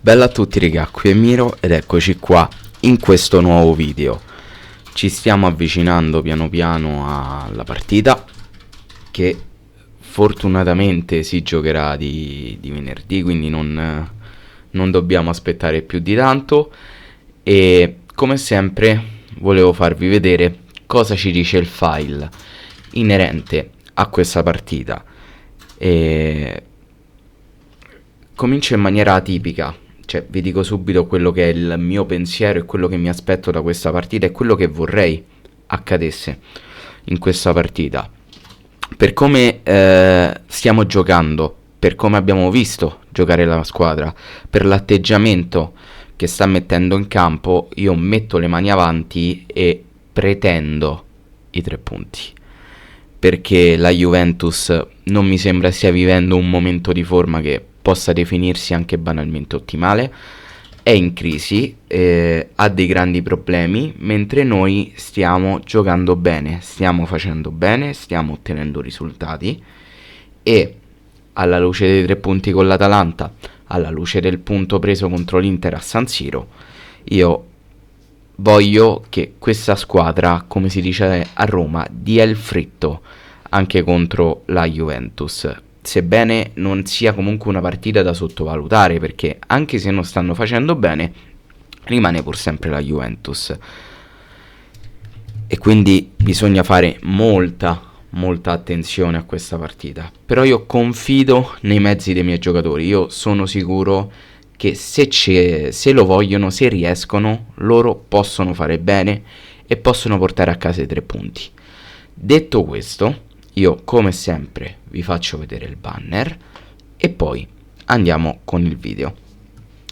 Bella a tutti raga, qui è Miro ed eccoci qua in questo nuovo video. Ci stiamo avvicinando piano piano alla partita che fortunatamente si giocherà di venerdì, quindi non dobbiamo aspettare più di tanto. E come sempre volevo farvi vedere cosa ci dice il file inerente a questa partita. E comincio in maniera atipica. Cioè, vi dico subito quello che è il mio pensiero e quello che mi aspetto da questa partita e quello che vorrei accadesse in questa partita. Per come stiamo giocando, per come abbiamo visto giocare la squadra, per l'atteggiamento che sta mettendo in campo, io metto le mani avanti e pretendo i 3 punti. Perché la Juventus non mi sembra stia vivendo un momento di forma che possa definirsi anche banalmente ottimale, è in crisi, ha dei grandi problemi, mentre noi stiamo giocando bene, stiamo facendo bene, stiamo ottenendo risultati e alla luce dei 3 punti con l'Atalanta, alla luce del punto preso contro l'Inter a San Siro, io voglio che questa squadra, come si dice a Roma, dia il fritto anche contro la Juventus. Sebbene non sia comunque una partita da sottovalutare, perché anche se non stanno facendo bene, rimane pur sempre la Juventus. E quindi bisogna fare molta attenzione a questa partita. Però io confido nei mezzi dei miei giocatori. Io sono sicuro che se lo vogliono, se riescono, loro possono fare bene e possono portare a casa i 3 punti. Detto questo, io come sempre vi faccio vedere il banner e poi andiamo con il video.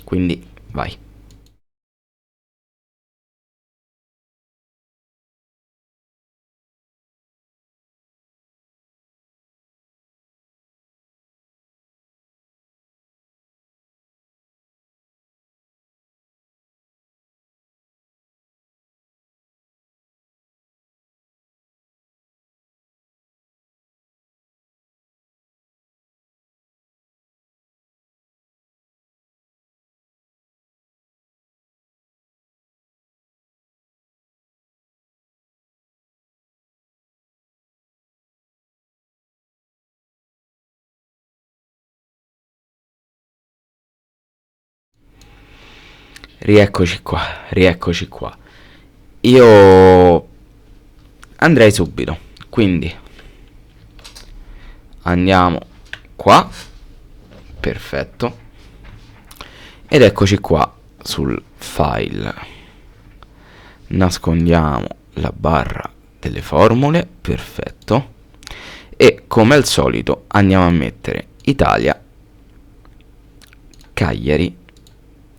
Quindi vai. Rieccoci qua. Io andrei subito, quindi andiamo qua, perfetto, ed eccoci qua sul file, nascondiamo la barra delle formule, perfetto, e come al solito andiamo a mettere Italia, Cagliari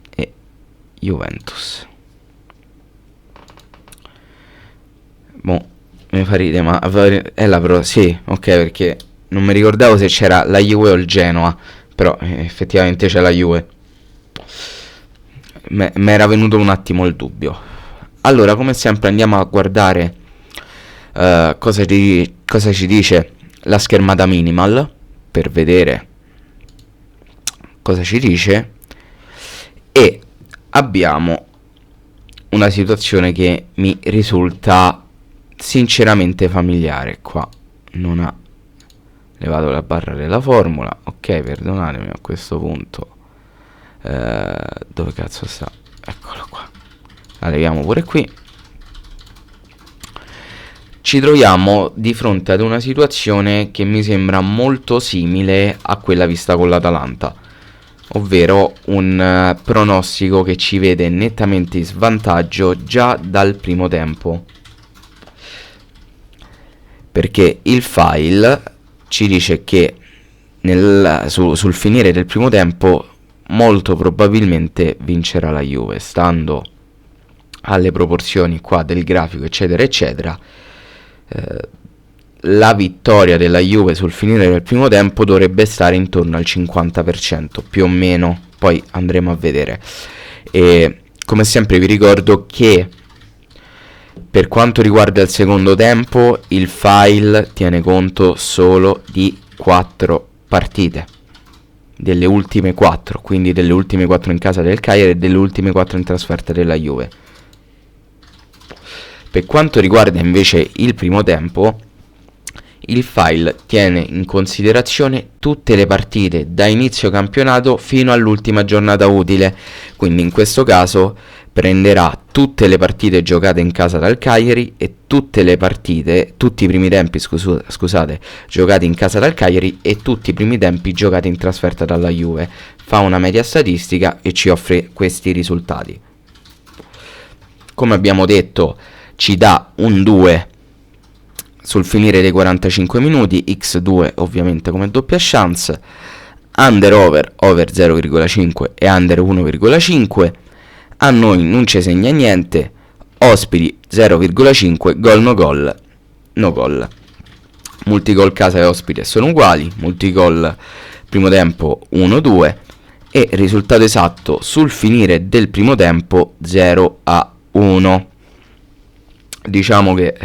e Juventus. Boh, mi fa ridere, ma è la pro, sì, ok, perché non mi ricordavo se c'era la Juve o il Genoa, però effettivamente c'è la Juve. Mi era venuto un attimo il dubbio. Allora, come sempre andiamo a guardare cosa ci dice la schermata minimal per vedere cosa ci dice, e abbiamo una situazione che mi risulta sinceramente familiare. Qua non ha levato la barra della formula, ok, perdonatemi a questo punto. Dove cazzo sta? Eccolo qua, la leviamo pure qui. Ci troviamo di fronte ad una situazione che mi sembra molto simile a quella vista con l'Atalanta, ovvero un pronostico che ci vede nettamente in svantaggio già dal primo tempo, perché il file ci dice che sul finire del primo tempo molto probabilmente vincerà la Juve, stando alle proporzioni qua del grafico eccetera eccetera. La vittoria della Juve sul finire del primo tempo dovrebbe stare intorno al 50% più o meno, poi andremo a vedere. E come sempre vi ricordo che per quanto riguarda il secondo tempo il file tiene conto solo di 4 partite, delle ultime 4, quindi delle ultime 4 in casa del Cagliari e delle ultime 4 in trasferta della Juve. Per quanto riguarda invece il primo tempo, il file tiene in considerazione tutte le partite da inizio campionato fino all'ultima giornata utile, quindi in questo caso prenderà tutte le partite giocate in casa dal Cagliari e tutti i primi tempi, scusate, giocati in casa dal Cagliari e tutti i primi tempi giocati in trasferta dalla Juve. Fa una media statistica e ci offre questi risultati. Come abbiamo detto, ci dà un 2 sul finire dei 45 minuti, x2 ovviamente come doppia chance, under over 0,5 e under 1,5. A noi non ci segna niente, ospiti 0,5, gol no gol, no gol. Multigol casa e ospite sono uguali, multigol primo tempo 1-2 e risultato esatto sul finire del primo tempo 0-1. Diciamo che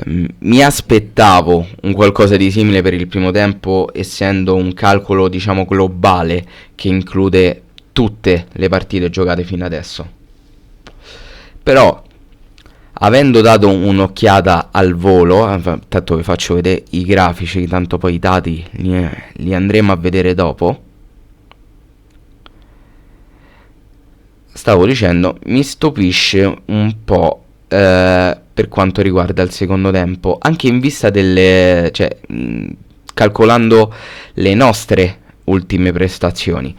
mi aspettavo un qualcosa di simile per il primo tempo, essendo un calcolo diciamo globale che include tutte le partite giocate fino adesso. Però avendo dato un'occhiata al volo, tanto vi faccio vedere i grafici, tanto poi i dati li andremo a vedere dopo. Stavo dicendo, mi stupisce un po' per quanto riguarda il secondo tempo, anche in vista delle, calcolando le nostre ultime prestazioni.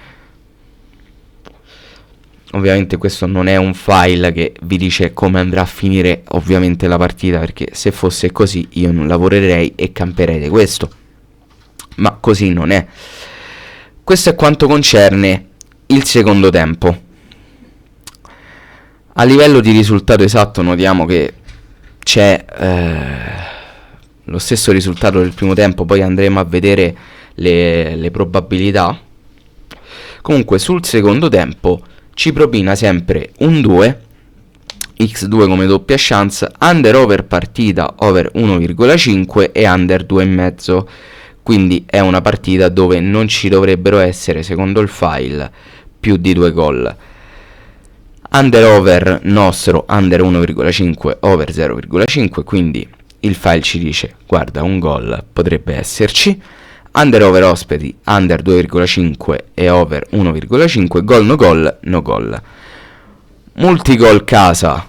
Ovviamente questo non è un file che vi dice come andrà a finire ovviamente la partita, perché se fosse così io non lavorerei e camperei di questo, ma così non è. Questo è quanto concerne il secondo tempo. A livello di risultato esatto notiamo che c'è lo stesso risultato del primo tempo, poi andremo a vedere le probabilità. Comunque sul secondo tempo ci propina sempre un 2, x2 come doppia chance, under over partita over 1,5 e under 2,5, quindi è una partita dove non ci dovrebbero essere, secondo il file, più di 2 gol. Under over nostro under 1,5 over 0,5, quindi il file ci dice guarda, un gol potrebbe esserci. Under over ospiti under 2,5 e over 1,5, gol no gol, no gol. Multigol casa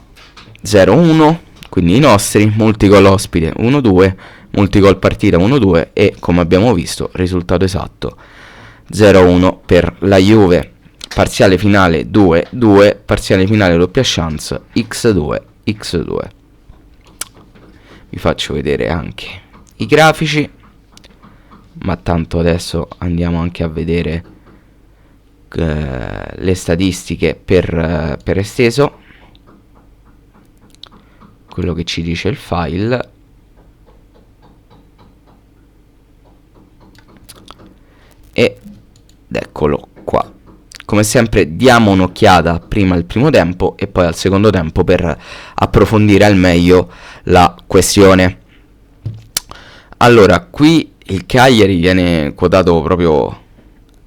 0-1, quindi i nostri, multigol ospite 1-2, multigol partita 1-2 e come abbiamo visto risultato esatto 0-1 per la Juve. Parziale finale 2-2, parziale finale doppia chance x2. Vi faccio vedere anche i grafici, ma tanto adesso andiamo anche a vedere le statistiche per esteso, quello che ci dice il file. Ed eccolo qua. Come sempre diamo un'occhiata prima al primo tempo e poi al secondo tempo per approfondire al meglio la questione. Allora, qui il Cagliari viene quotato proprio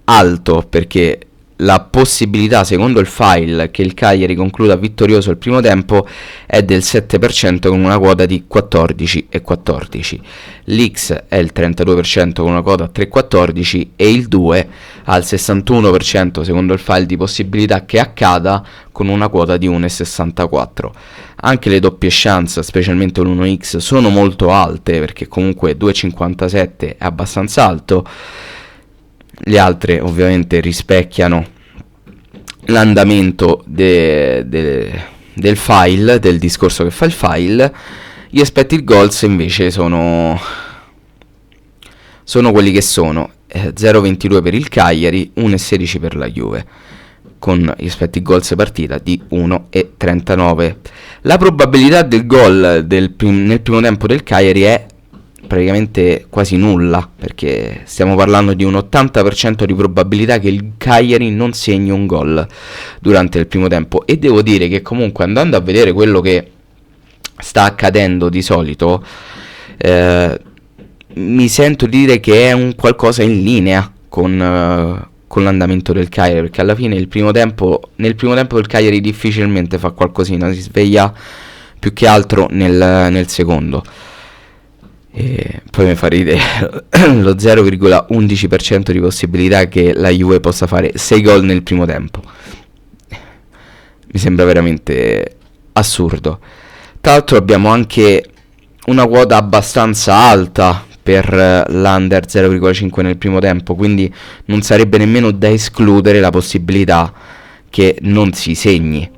alto, perché la possibilità, secondo il file, che il Cagliari concluda vittorioso il primo tempo è del 7% con una quota di 14,14. L'X è il 32% con una quota a 3,14 e il 2 al 61% secondo il file di possibilità che accada con una quota di 1,64. Anche le doppie chance, specialmente l'1x, sono molto alte, perché comunque 2,57 è abbastanza alto. Le altre ovviamente rispecchiano l'andamento del file, del discorso che fa il file. Gli expected goals invece sono quelli che sono 0,22 per il Cagliari, 1,16 per la Juve, con gli expected goals partita di 1,39. La probabilità del gol nel primo tempo del Cagliari è praticamente quasi nulla, perché stiamo parlando di un 80% di probabilità che il Cagliari non segni un gol durante il primo tempo. E devo dire che comunque, andando a vedere quello che sta accadendo di solito, mi sento dire che è un qualcosa in linea con l'andamento del Cagliari, perché alla fine nel primo tempo il Cagliari difficilmente fa qualcosina, si sveglia più che altro nel secondo. E poi mi fa ridere lo 0,11% di possibilità che la Juve possa fare 6 gol nel primo tempo. Mi sembra veramente assurdo. Tra l'altro abbiamo anche una quota abbastanza alta per l'Under 0,5 nel primo tempo, quindi non sarebbe nemmeno da escludere la possibilità che non si segni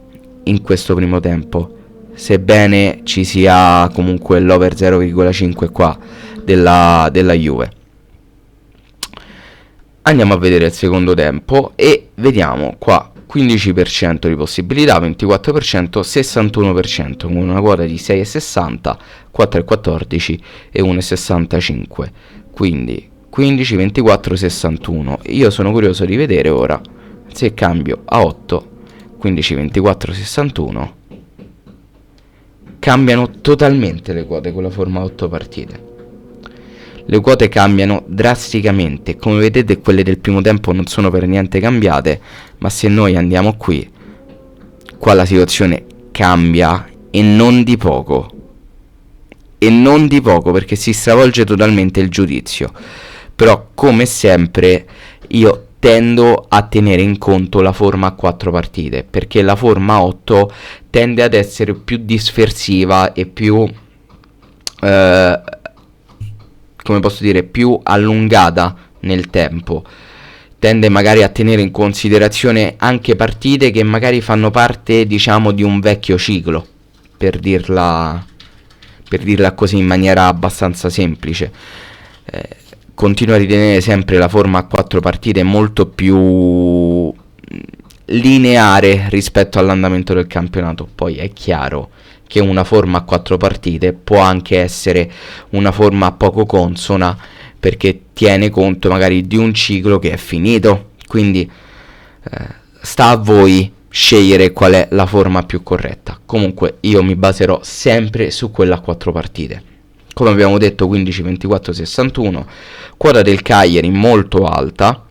in questo primo tempo, sebbene ci sia comunque l'over 0,5 qua della Juve. Andiamo a vedere il secondo tempo e vediamo qua 15% di possibilità, 24%, 61%, con una quota di 6,60, 4,14 e 1,65. Quindi 15, 24, 61. Io sono curioso di vedere ora se cambio a 8, 15, 24, 61. Cambiano totalmente le quote con la forma 8 partite. Le quote cambiano drasticamente, come vedete quelle del primo tempo non sono per niente cambiate, ma se noi andiamo qui, qua la situazione cambia e non di poco. E non di poco, perché si stravolge totalmente il giudizio. Però come sempre io tendo a tenere in conto la forma a 4 partite, perché la forma 8 tende ad essere più dispersiva e più come posso dire, più allungata nel tempo. Tende magari a tenere in considerazione anche partite che magari fanno parte, diciamo, di un vecchio ciclo, per dirla così in maniera abbastanza semplice. Continuo a ritenere sempre la forma a 4 partite molto più lineare rispetto all'andamento del campionato. Poi è chiaro che una forma a 4 partite può anche essere una forma poco consona, perché tiene conto magari di un ciclo che è finito, quindi sta a voi scegliere qual è la forma più corretta. Comunque io mi baserò sempre su quella a 4 partite. Come abbiamo detto, 15, 24, 61, quota del Cagliari molto alta,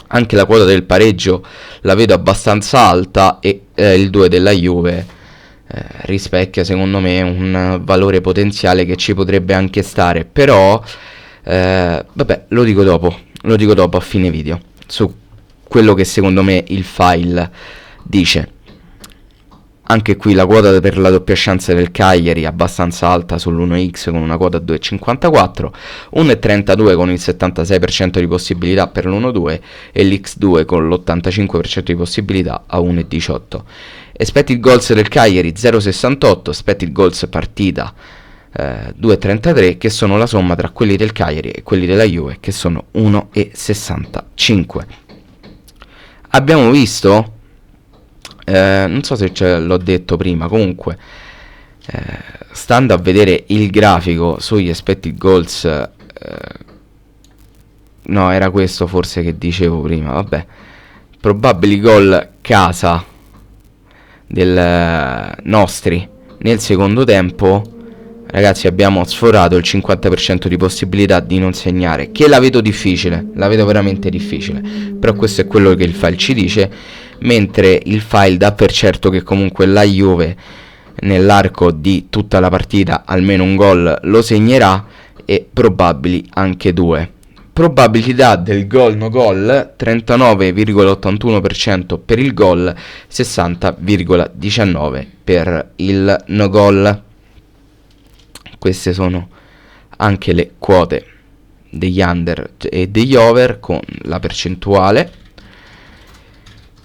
anche la quota del pareggio la vedo abbastanza alta, e il 2 della Juve rispecchia secondo me un valore potenziale che ci potrebbe anche stare, però vabbè, lo dico dopo a fine video, su quello che secondo me il file dice. Anche qui la quota per la doppia chance del Cagliari è abbastanza alta sull'1x con una quota 2,54, 1,32 con il 76% di possibilità per l'1-2 e l'x2 con l'85% di possibilità a 1,18. Expected goals del Cagliari 0,68, expected goals partita 2,33, che sono la somma tra quelli del Cagliari e quelli della Juve, che sono 1,65. Abbiamo visto, non so se l'ho detto prima, comunque stando a vedere il grafico sugli expected goals, no, era questo forse che dicevo prima, vabbè, probabili gol casa del nostri nel secondo tempo, ragazzi, abbiamo sforato il 50% di possibilità di non segnare, che la vedo difficile, la vedo veramente difficile, però questo è quello che il file ci dice, mentre il file dà per certo che comunque la Juve nell'arco di tutta la partita almeno un gol lo segnerà, e probabili anche 2. Probabilità del gol no gol 39,81% per il gol, 60,19% per il no gol. Queste sono anche le quote degli under e degli over con la percentuale.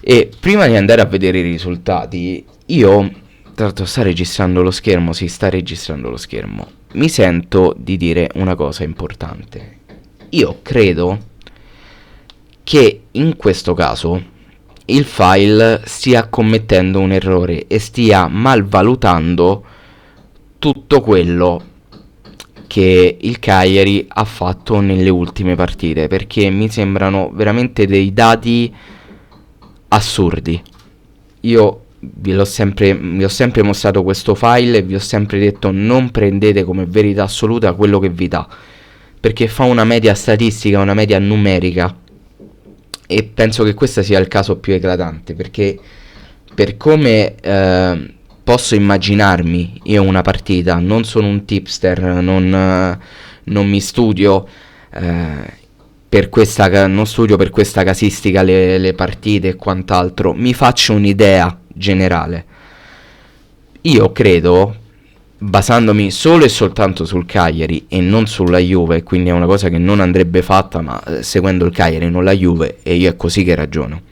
E prima di andare a vedere i risultati, io, tra l'altro sta registrando lo schermo, mi sento di dire una cosa importante. Io credo che in questo caso il file stia commettendo un errore e stia malvalutando tutto quello che il Cagliari ha fatto nelle ultime partite, perché mi sembrano veramente dei dati assurdi. Io vi ho sempre mostrato questo file e vi ho sempre detto: non prendete come verità assoluta quello che vi dà, perché fa una media statistica, una media numerica e penso che questo sia il caso più eclatante, perché per come posso immaginarmi io una partita, non sono un tipster, non mi studio non studio per questa casistica le partite e quant'altro, mi faccio un'idea generale. Io credo, basandomi solo e soltanto sul Cagliari e non sulla Juve, quindi è una cosa che non andrebbe fatta, ma seguendo il Cagliari non la Juve, e io è così che ragiono.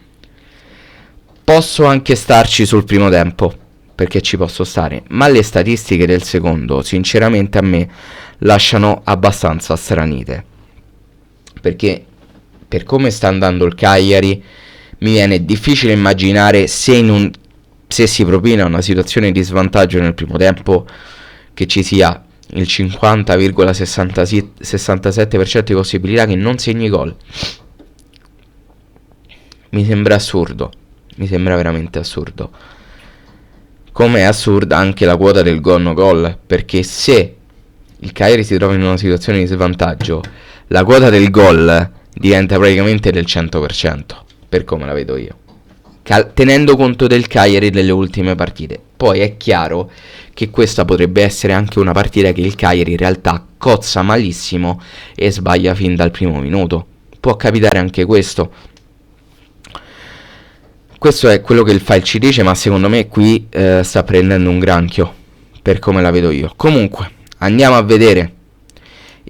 Posso anche starci sul primo tempo, perché ci posso stare, ma le statistiche del secondo sinceramente a me lasciano abbastanza stranite, perché per come sta andando il Cagliari mi viene difficile immaginare se si propina una situazione di svantaggio nel primo tempo che ci sia il 50,67% di possibilità che non segni gol. Mi sembra assurdo, mi sembra veramente assurdo. Come è assurda anche la quota del gol no gol, perché se il Cagliari si trova in una situazione di svantaggio, la quota del gol diventa praticamente del 100%, per come la vedo io, tenendo conto del Cagliari delle ultime partite. Poi è chiaro che questa potrebbe essere anche una partita che il Cagliari in realtà cozza malissimo e sbaglia fin dal primo minuto. Può capitare anche questo. Questo è quello che il file ci dice, ma secondo me qui sta prendendo un granchio, per come la vedo io. Comunque, andiamo a vedere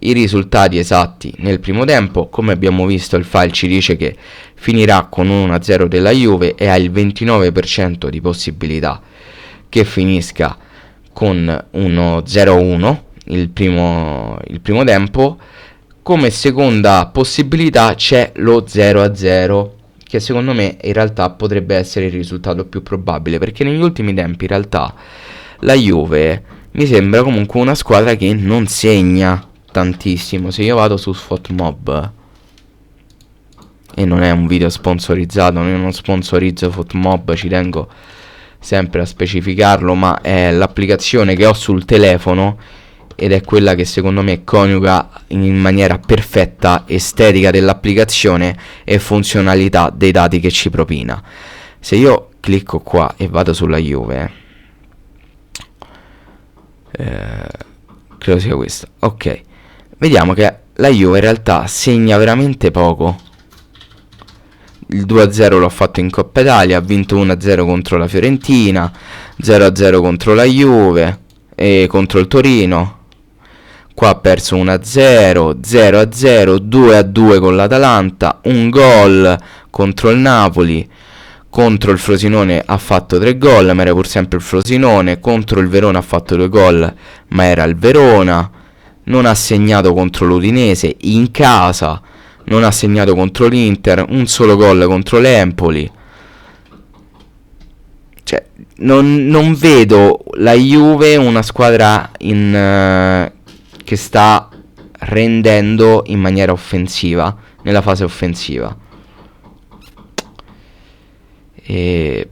i risultati esatti nel primo tempo. Come abbiamo visto, il file ci dice che finirà con 1-0 della Juve e ha il 29% di possibilità che finisca con 1-0-1 il primo tempo. Come seconda possibilità c'è lo 0-0, che secondo me in realtà potrebbe essere il risultato più probabile, perché negli ultimi tempi in realtà la Juve mi sembra comunque una squadra che non segna tantissimo. Se io vado su FotMob, e non è un video sponsorizzato, io non sponsorizzo FotMob, ci tengo sempre a specificarlo, ma è l'applicazione che ho sul telefono ed è quella che secondo me coniuga in maniera perfetta estetica dell'applicazione e funzionalità dei dati che ci propina. Se io clicco qua e vado sulla Juve, credo sia questa, ok, vediamo che la Juve in realtà segna veramente poco. Il 2-0 l'ho fatto in Coppa Italia, ha vinto 1-0 contro la Fiorentina, 0-0 contro la Juve e contro il Torino. Qua ha perso 1-0, 0-0, 2-2 con l'Atalanta, un gol contro il Napoli, contro il Frosinone ha fatto 3 gol, ma era pur sempre il Frosinone, contro il Verona ha fatto 2 gol, ma era il Verona, non ha segnato contro l'Udinese, in casa, non ha segnato contro l'Inter, un solo gol contro l'Empoli. Cioè, non vedo la Juve una squadra che sta rendendo in maniera offensiva, nella fase offensiva. E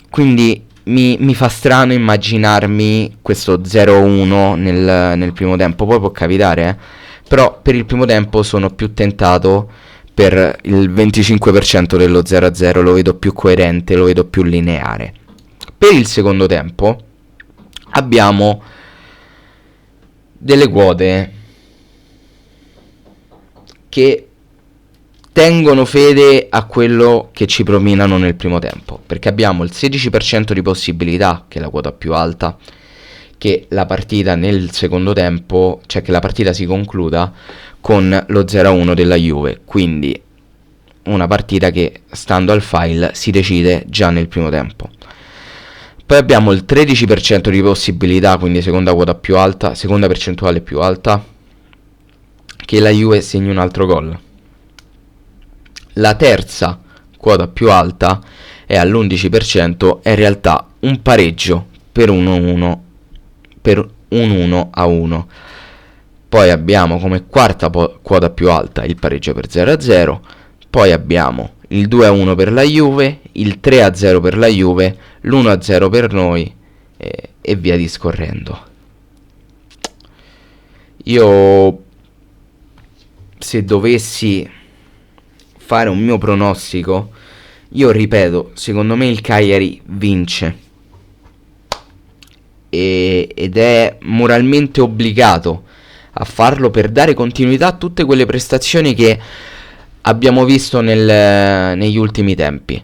quindi mi fa strano immaginarmi questo 0-1 nel primo tempo. Poi può capitare, però per il primo tempo sono più tentato per il 25% dello 0-0, lo vedo più coerente, lo vedo più lineare. Per il secondo tempo abbiamo delle quote che tengono fede a quello che ci propinano nel primo tempo, perché abbiamo il 16% di possibilità, che è la quota più alta, che la partita nel secondo tempo, cioè che la partita si concluda con lo 0-1 della Juve, quindi una partita che, stando al file, si decide già nel primo tempo. Poi abbiamo il 13% di possibilità, quindi seconda quota più alta, seconda percentuale più alta, che la Juve segni un altro gol. La terza quota più alta è all'11%, è in realtà un pareggio per 1-1, per un 1-1. Poi abbiamo come quarta quota più alta il pareggio per 0-0. Poi abbiamo il 2-1 per la Juve, il 3-0 per la Juve, l'1-0 per noi e via discorrendo. Io, se dovessi fare un mio pronostico, io ripeto, secondo me il Cagliari vince ed è moralmente obbligato a farlo per dare continuità a tutte quelle prestazioni che abbiamo visto negli ultimi tempi.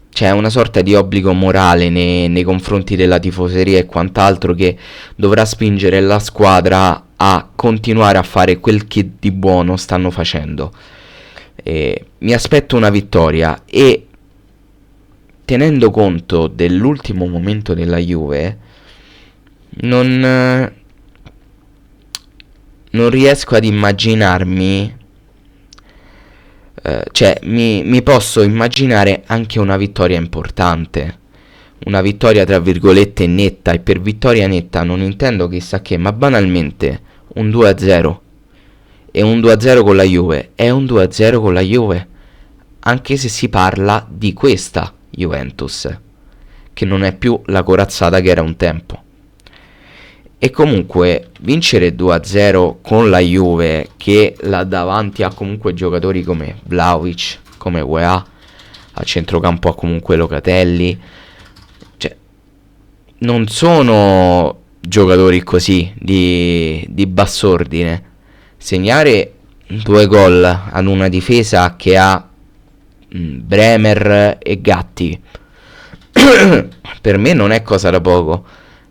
C'è una sorta di obbligo morale nei confronti della tifoseria e quant'altro, che dovrà spingere la squadra a continuare a fare quel che di buono stanno facendo. Mi aspetto una vittoria, e tenendo conto dell'ultimo momento della Juve, non riesco ad immaginarmi, cioè mi posso immaginare anche una vittoria importante, una vittoria tra virgolette netta, e per vittoria netta non intendo chissà che, ma banalmente un 2-0. E un 2-0 con la Juve è un 2-0 con la Juve, anche se si parla di questa Juventus, che non è più la corazzata che era un tempo. E comunque vincere 2-0 con la Juve, che là davanti ha comunque giocatori come Vlahovic, come Weah, a centrocampo ha comunque Locatelli, cioè non sono giocatori così di bassordine. Segnare 2 gol ad una difesa che ha Bremer e Gatti per me non è cosa da poco,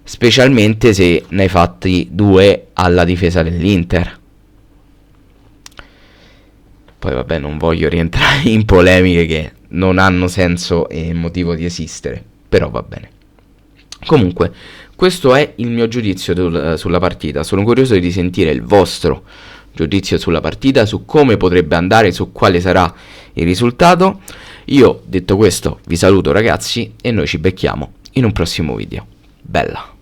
specialmente se ne hai fatti 2 alla difesa dell'Inter. Poi vabbè, non voglio rientrare in polemiche che non hanno senso e motivo di esistere, però va bene. Comunque, questo è il mio giudizio sulla partita. Sono curioso di sentire il vostro giudizio sulla partita, su come potrebbe andare, su quale sarà il risultato. Io, detto questo, vi saluto ragazzi, e noi ci becchiamo in un prossimo video. Bella!